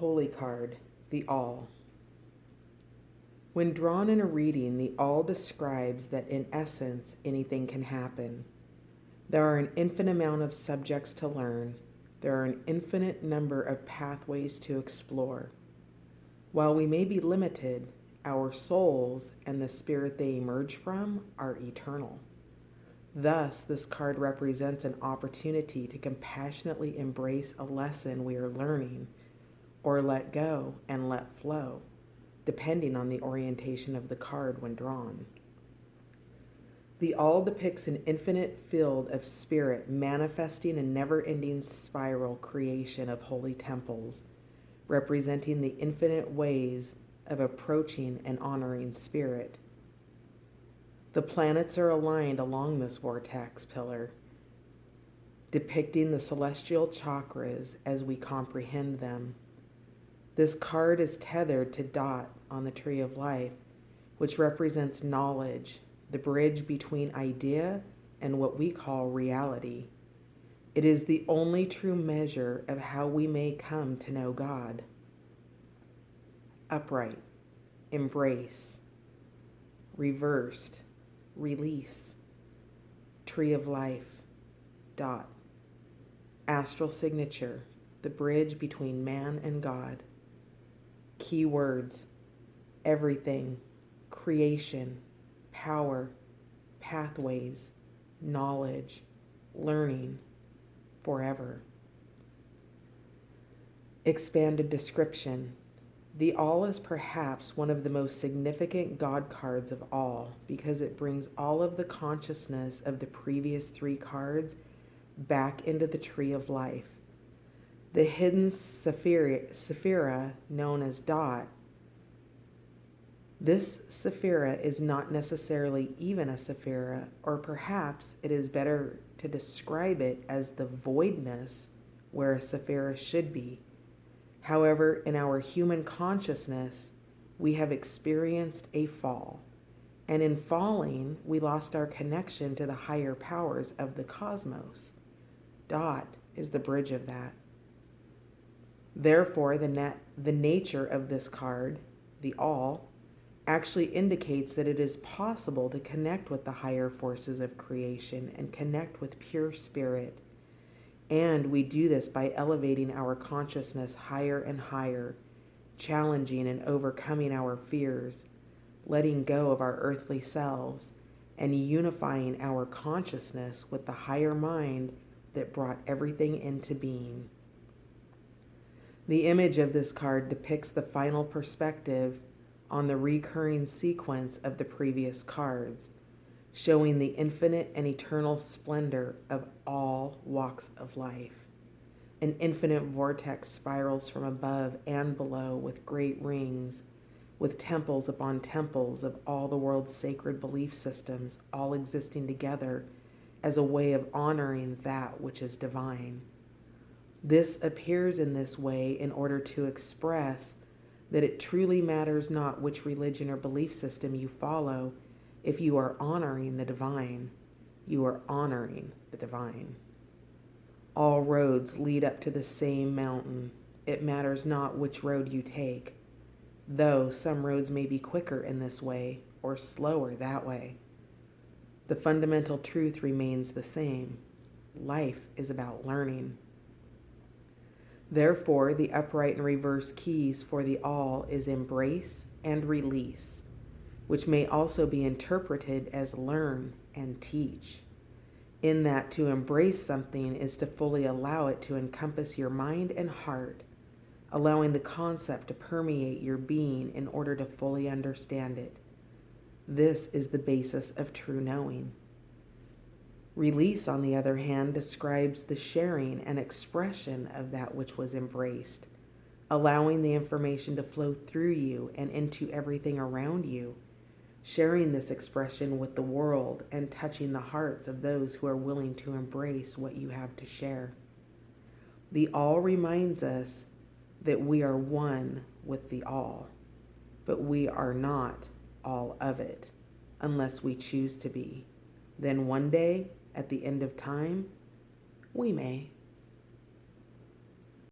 Holy card, the All. When drawn in a reading, the All describes that in essence anything can happen. There are an infinite amount of subjects to learn. There are an infinite number of pathways to explore. While we may be limited, our souls and the spirit they emerge from are eternal. Thus, this card represents an opportunity to compassionately embrace a lesson we are learning, or let go and let flow, depending on the orientation of the card when drawn. The All depicts an infinite field of spirit manifesting a never-ending spiral creation of holy temples, representing the infinite ways of approaching and honoring spirit. The planets are aligned along this vortex pillar, depicting the celestial chakras as we comprehend them. This card is tethered to Dot on the Tree of Life, which represents knowledge, the bridge between idea and what we call reality. It is the only true measure of how we may come to know God. Upright, embrace. Reversed, release. Tree of Life, Dot. Astral signature, the bridge between man and God. Key words: everything, creation, power, pathways, knowledge, learning, forever. Expanded description. The All is perhaps one of the most significant God cards of all because it brings all of the consciousness of the previous three cards back into the Tree of Life. The hidden Sephira known as Dot. This Sephira is not necessarily even a Sephira, or perhaps it is better to describe it as the voidness where a Sephira should be. However, in our human consciousness, we have experienced a fall, and in falling, we lost our connection to the higher powers of the cosmos. Dot is the bridge of that. Therefore, the nature of this card, the All, actually indicates that it is possible to connect with the higher forces of creation and connect with pure spirit. And we do this by elevating our consciousness higher and higher, challenging and overcoming our fears, letting go of our earthly selves, and unifying our consciousness with the higher mind that brought everything into being. The image of this card depicts the final perspective on the recurring sequence of the previous cards, showing the infinite and eternal splendor of all walks of life. An infinite vortex spirals from above and below with great rings, with temples upon temples of all the world's sacred belief systems, all existing together as a way of honoring that which is divine. This appears in this way in order to express that it truly matters not which religion or belief system you follow. If you are honoring the divine, you are honoring the divine. All roads lead up to the same mountain. It matters not which road you take, though some roads may be quicker in this way or slower that way. The fundamental truth remains the same. Life is about learning. Therefore, the upright and reverse keys for the All is embrace and release, which may also be interpreted as learn and teach, in that to embrace something is to fully allow it to encompass your mind and heart, allowing the concept to permeate your being in order to fully understand it. This is the basis of true knowing. Release, on the other hand, describes the sharing and expression of that which was embraced, allowing the information to flow through you and into everything around you, sharing this expression with the world and touching the hearts of those who are willing to embrace what you have to share. The All reminds us that we are one with the All, but we are not all of it unless we choose to be. Then one day, at the end of time, we may.